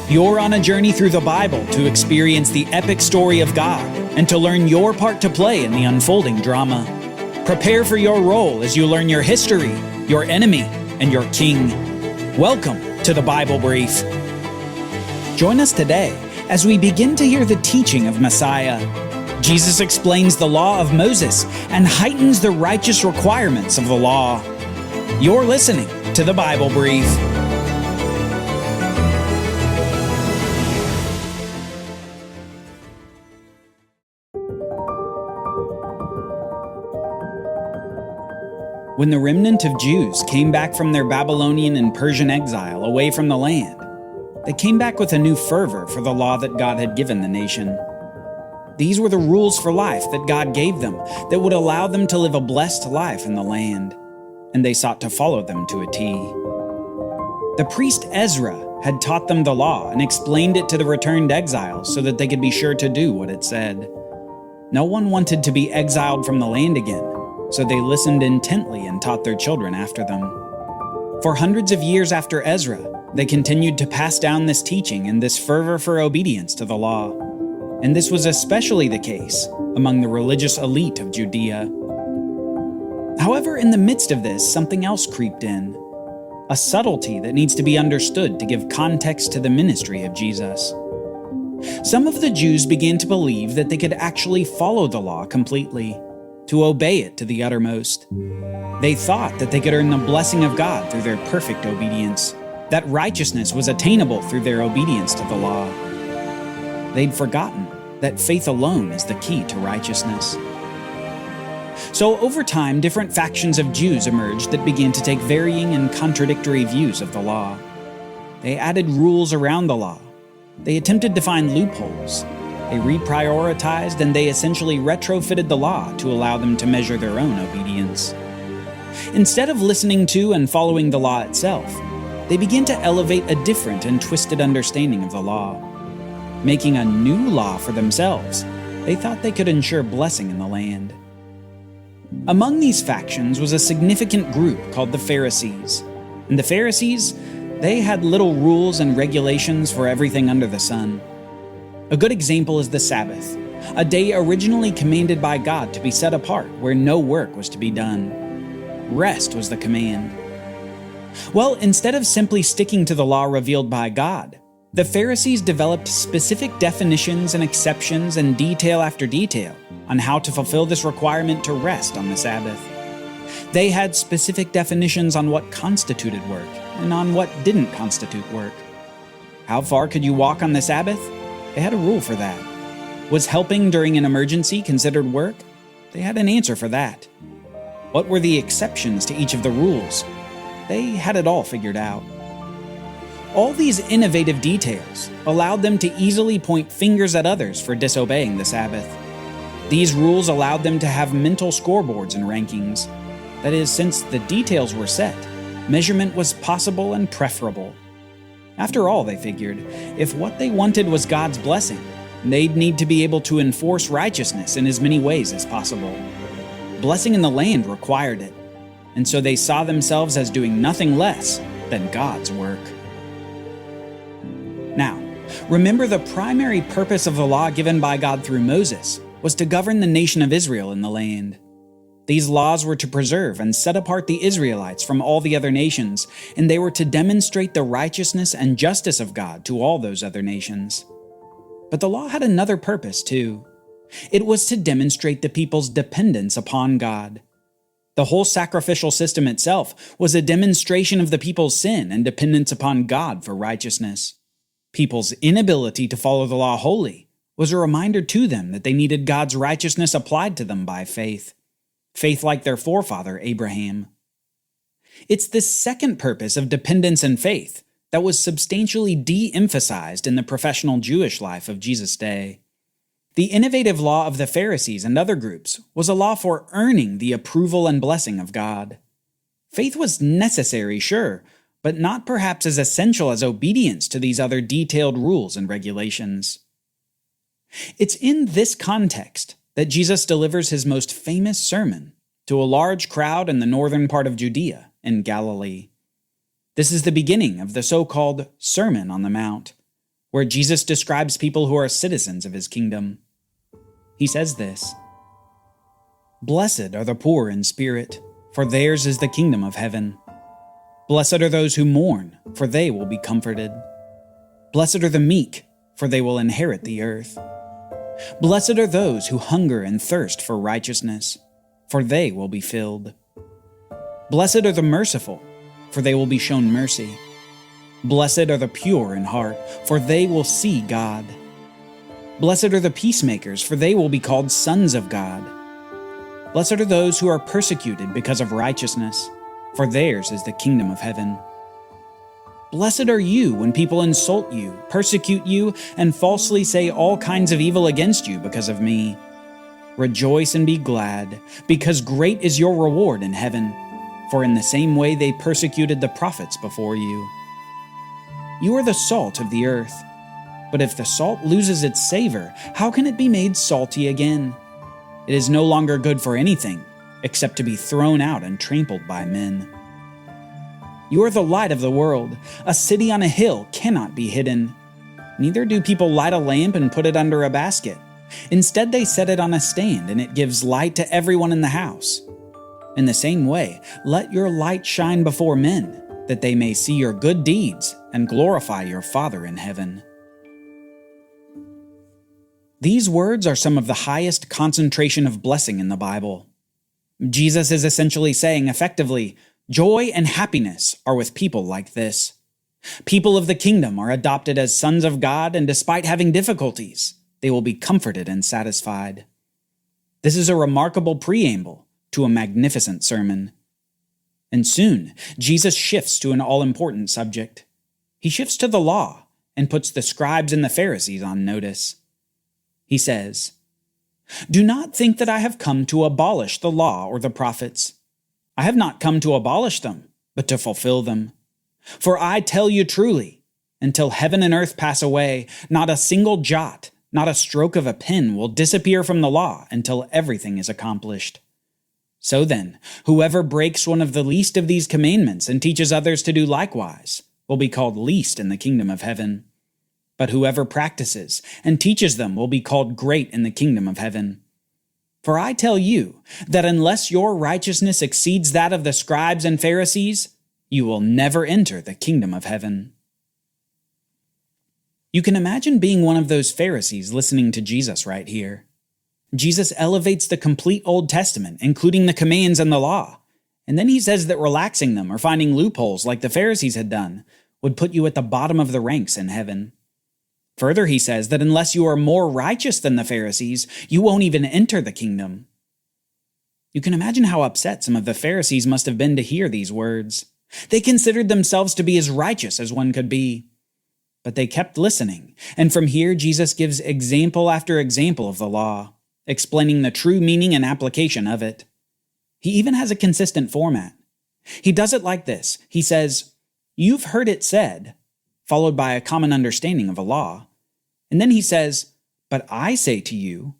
You're on a journey through the Bible to experience the epic story of God and to learn your part to play in the unfolding drama. Prepare for your role as you learn your history, your enemy, and your king. Welcome to the Bible Brief. Join us today as we begin to hear the teaching of Messiah. Jesus explains the law of Moses and heightens the righteous requirements of the law. You're listening to the Bible Brief. When the remnant of Jews came back from their Babylonian and Persian exile away from the land, they came back with a new fervor for the law that God had given the nation. These were the rules for life that God gave them that would allow them to live a blessed life in the land, and they sought to follow them to a T. The priest Ezra had taught them the law and explained it to the returned exiles so that they could be sure to do what it said. No one wanted to be exiled from the land again, so they listened intently and taught their children after them. For hundreds of years after Ezra, they continued to pass down this teaching and this fervor for obedience to the law. And this was especially the case among the religious elite of Judea. However, in the midst of this, something else creeped in. A subtlety that needs to be understood to give context to the ministry of Jesus. Some of the Jews began to believe that they could actually follow the law completely, to obey it to the uttermost. They thought that they could earn the blessing of God through their perfect obedience, that righteousness was attainable through their obedience to the law. They'd forgotten that faith alone is the key to righteousness. So over time, different factions of Jews emerged that began to take varying and contradictory views of the law. They added rules around the law. They attempted to find loopholes. They reprioritized and they essentially retrofitted the law to allow them to measure their own obedience. Instead of listening to and following the law itself, they began to elevate a different and twisted understanding of the law. Making a new law for themselves, they thought they could ensure blessing in the land. Among these factions was a significant group called the Pharisees. And the Pharisees, they had little rules and regulations for everything under the sun. A good example is the Sabbath, a day originally commanded by God to be set apart where no work was to be done. Rest was the command. Well, instead of simply sticking to the law revealed by God, the Pharisees developed specific definitions and exceptions and detail after detail on how to fulfill this requirement to rest on the Sabbath. They had specific definitions on what constituted work and on what didn't constitute work. How far could you walk on the Sabbath? They had a rule for that. Was helping during an emergency considered work? They had an answer for that. What were the exceptions to each of the rules? They had it all figured out. All these innovative details allowed them to easily point fingers at others for disobeying the Sabbath. These rules allowed them to have mental scoreboards and rankings. That is, since the details were set, measurement was possible and preferable. After all, they figured, if what they wanted was God's blessing, they'd need to be able to enforce righteousness in as many ways as possible. Blessing in the land required it, and so they saw themselves as doing nothing less than God's work. Now, remember the primary purpose of the law given by God through Moses was to govern the nation of Israel in the land. These laws were to preserve and set apart the Israelites from all the other nations, and they were to demonstrate the righteousness and justice of God to all those other nations. But the law had another purpose too. It was to demonstrate the people's dependence upon God. The whole sacrificial system itself was a demonstration of the people's sin and dependence upon God for righteousness. People's inability to follow the law wholly was a reminder to them that they needed God's righteousness applied to them by faith. Faith like their forefather Abraham. It's this second purpose of dependence and faith that was substantially de-emphasized in the professional Jewish life of Jesus' day. The innovative law of the Pharisees and other groups was a law for earning the approval and blessing of God. Faith was necessary, sure, but not perhaps as essential as obedience to these other detailed rules and regulations. It's in this context that Jesus delivers his most famous sermon to a large crowd in the northern part of Judea in Galilee. This is the beginning of the so-called Sermon on the Mount, where Jesus describes people who are citizens of his kingdom. He says this: "Blessed are the poor in spirit, for theirs is the kingdom of heaven. Blessed are those who mourn, for they will be comforted. Blessed are the meek, for they will inherit the earth. Blessed are those who hunger and thirst for righteousness, for they will be filled. Blessed are the merciful, for they will be shown mercy. Blessed are the pure in heart, for they will see God. Blessed are the peacemakers, for they will be called sons of God. Blessed are those who are persecuted because of righteousness, for theirs is the kingdom of heaven. Blessed are you when people insult you, persecute you, and falsely say all kinds of evil against you because of me. Rejoice and be glad, because great is your reward in heaven, for in the same way they persecuted the prophets before you. You are the salt of the earth, but if the salt loses its savor, how can it be made salty again? It is no longer good for anything, except to be thrown out and trampled by men. You are the light of the world. A city on a hill cannot be hidden. Neither do people light a lamp and put it under a basket. Instead, they set it on a stand, and it gives light to everyone in the house. In the same way, let your light shine before men, that they may see your good deeds and glorify your Father in heaven." These words are some of the highest concentration of blessing in the Bible. Jesus is essentially saying effectively, joy and happiness are with people like this. People of the kingdom are adopted as sons of God, and despite having difficulties, they will be comforted and satisfied. This is a remarkable preamble to a magnificent sermon. And soon, Jesus shifts to an all-important subject. He shifts to the law and puts the scribes and the Pharisees on notice. He says, "Do not think that I have come to abolish the law or the prophets. I have not come to abolish them, but to fulfill them. For I tell you truly, until heaven and earth pass away, not a single jot, not a stroke of a pen will disappear from the law until everything is accomplished. So then, whoever breaks one of the least of these commandments and teaches others to do likewise will be called least in the kingdom of heaven. But whoever practices and teaches them will be called great in the kingdom of heaven. For I tell you that unless your righteousness exceeds that of the scribes and Pharisees, you will never enter the kingdom of heaven." You can imagine being one of those Pharisees listening to Jesus right here. Jesus elevates the complete Old Testament, including the commands and the law, and then he says that relaxing them or finding loopholes like the Pharisees had done would put you at the bottom of the ranks in heaven. Further, he says that unless you are more righteous than the Pharisees, you won't even enter the kingdom. You can imagine how upset some of the Pharisees must have been to hear these words. They considered themselves to be as righteous as one could be. But they kept listening, and from here Jesus gives example after example of the law, explaining the true meaning and application of it. He even has a consistent format. He does it like this. He says, "You've heard it said," followed by a common understanding of a law. And then he says, "But I say to you,"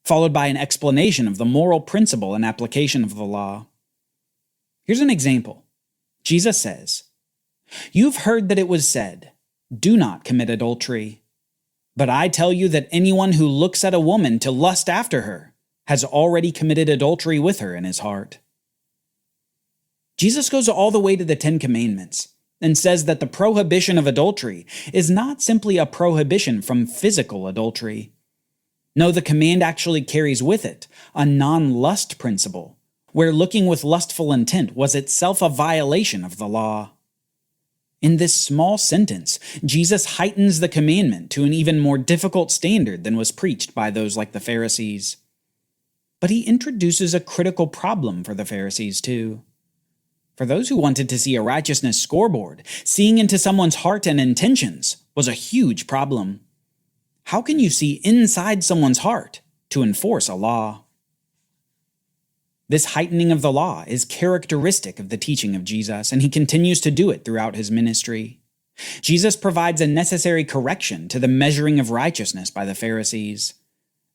followed by an explanation of the moral principle and application of the law. Here's an example. Jesus says, "You've heard that it was said, 'Do not commit adultery.' But I tell you that anyone who looks at a woman to lust after her has already committed adultery with her in his heart." Jesus goes all the way to the 10 Commandments and says that the prohibition of adultery is not simply a prohibition from physical adultery. No, the command actually carries with it a non-lust principle, where looking with lustful intent was itself a violation of the law. In this small sentence, Jesus heightens the commandment to an even more difficult standard than was preached by those like the Pharisees. But he introduces a critical problem for the Pharisees too. For those who wanted to see a righteousness scoreboard, seeing into someone's heart and intentions was a huge problem. How can you see inside someone's heart to enforce a law? This heightening of the law is characteristic of the teaching of Jesus, and he continues to do it throughout his ministry. Jesus provides a necessary correction to the measuring of righteousness by the Pharisees.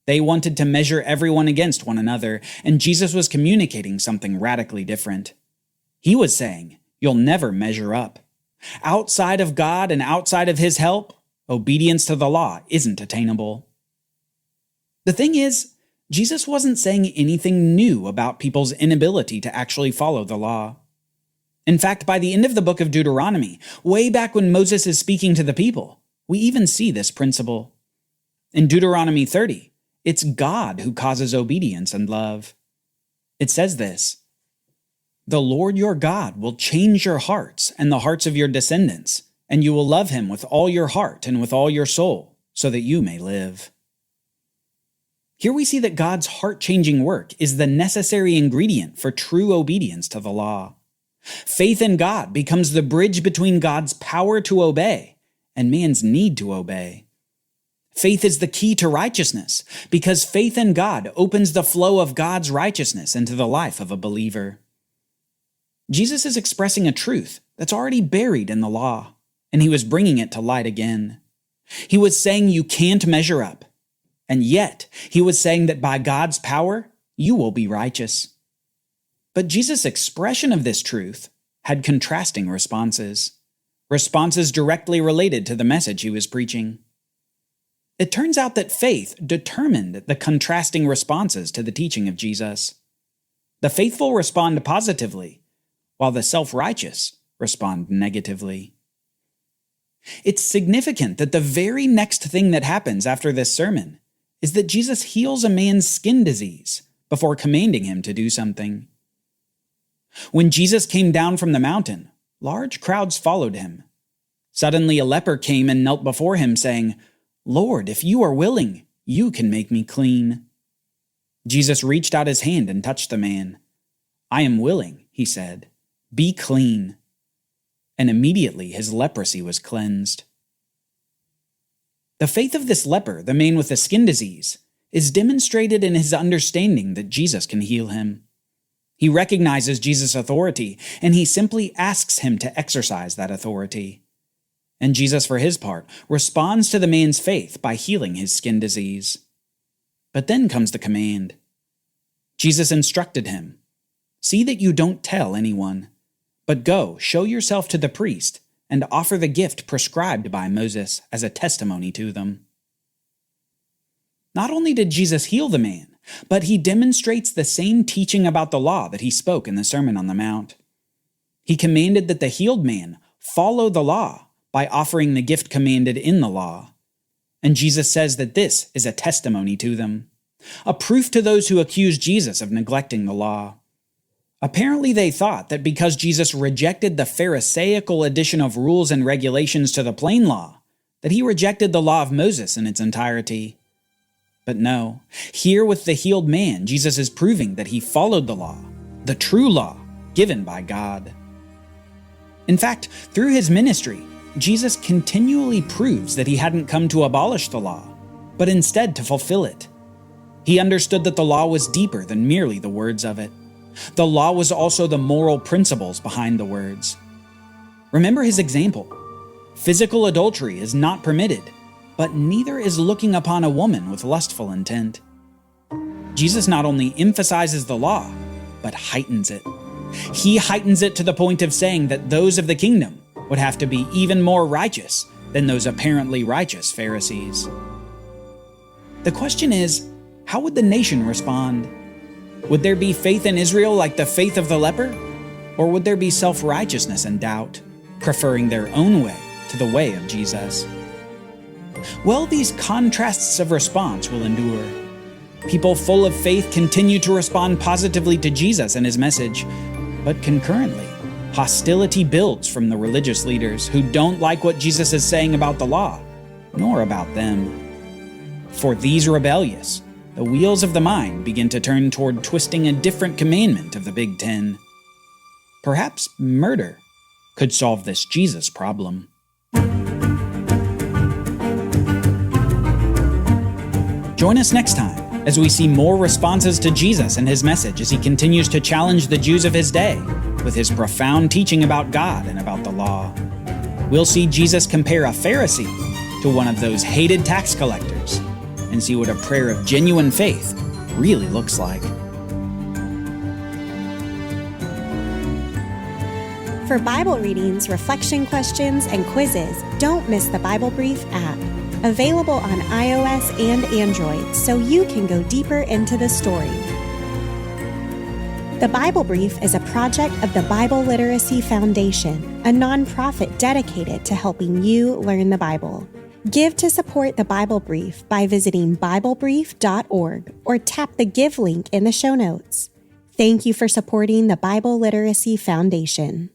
They wanted to measure everyone against one another, and Jesus was communicating something radically different. He was saying, you'll never measure up. Outside of God and outside of his help, Obedience to the law isn't attainable. The thing is, Jesus wasn't saying anything new about people's inability to actually follow the law. In fact, by the end of the book of Deuteronomy, way back when Moses is speaking to the people, we even see this principle. In Deuteronomy 30, it's God who causes obedience and love. It says this, "The Lord your God will change your hearts and the hearts of your descendants, and you will love him with all your heart and with all your soul, so that you may live." Here we see that God's heart-changing work is the necessary ingredient for true obedience to the law. Faith in God becomes the bridge between God's power to obey and man's need to obey. Faith is the key to righteousness, because faith in God opens the flow of God's righteousness into the life of a believer. Jesus is expressing a truth that's already buried in the law, and he was bringing it to light again. He was saying you can't measure up, and yet he was saying that by God's power, you will be righteous. But Jesus' expression of this truth had contrasting responses directly related to the message he was preaching. It turns out that faith determined the contrasting responses to the teaching of Jesus. The faithful respond positively, while the self-righteous respond negatively. It's significant that the very next thing that happens after this sermon is that Jesus heals a man's skin disease before commanding him to do something. When Jesus came down from the mountain, large crowds followed him. Suddenly a leper came and knelt before him, saying, "Lord, if you are willing, you can make me clean." Jesus reached out his hand and touched the man. "I am willing," he said. "Be clean." And immediately his leprosy was cleansed. The faith of this leper, the man with the skin disease, is demonstrated in his understanding that Jesus can heal him. He recognizes Jesus' authority, and he simply asks him to exercise that authority. And Jesus, for his part, responds to the man's faith by healing his skin disease. But then comes the command. Jesus instructed him, "See that you don't tell anyone, but go, show yourself to the priest, and offer the gift prescribed by Moses as a testimony to them." Not only did Jesus heal the man, but he demonstrates the same teaching about the law that he spoke in the Sermon on the Mount. He commanded that the healed man follow the law by offering the gift commanded in the law. And Jesus says that this is a testimony to them, a proof to those who accuse Jesus of neglecting the law. Apparently they thought that because Jesus rejected the Pharisaical addition of rules and regulations to the plain law, that he rejected the law of Moses in its entirety. But no, here with the healed man, Jesus is proving that he followed the law, the true law given by God. In fact, through his ministry, Jesus continually proves that he hadn't come to abolish the law, but instead to fulfill it. He understood that the law was deeper than merely the words of it. The law was also the moral principles behind the words. Remember his example. Physical adultery is not permitted, but neither is looking upon a woman with lustful intent. Jesus not only emphasizes the law, but heightens it. He heightens it to the point of saying that those of the kingdom would have to be even more righteous than those apparently righteous Pharisees. The question is, how would the nation respond? Would there be faith in Israel like the faith of the leper? Or would there be self-righteousness and doubt, preferring their own way to the way of Jesus? Well, these contrasts of response will endure. People full of faith continue to respond positively to Jesus and his message, but concurrently, hostility builds from the religious leaders who don't like what Jesus is saying about the law, nor about them. For these rebellious, the wheels of the mind begin to turn toward twisting a different commandment of the Big Ten. Perhaps murder could solve this Jesus problem. Join us next time as we see more responses to Jesus and his message as he continues to challenge the Jews of his day with his profound teaching about God and about the law. We'll see Jesus compare a Pharisee to one of those hated tax collectors and see what a prayer of genuine faith really looks like. For Bible readings, reflection questions, and quizzes, don't miss the Bible Brief app. Available on iOS and Android, so you can go deeper into the story. The Bible Brief is a project of the Bible Literacy Foundation, a nonprofit dedicated to helping you learn the Bible. Give to support the Bible Brief by visiting BibleBrief.org or tap the Give link in the show notes. Thank you for supporting the Bible Literacy Foundation.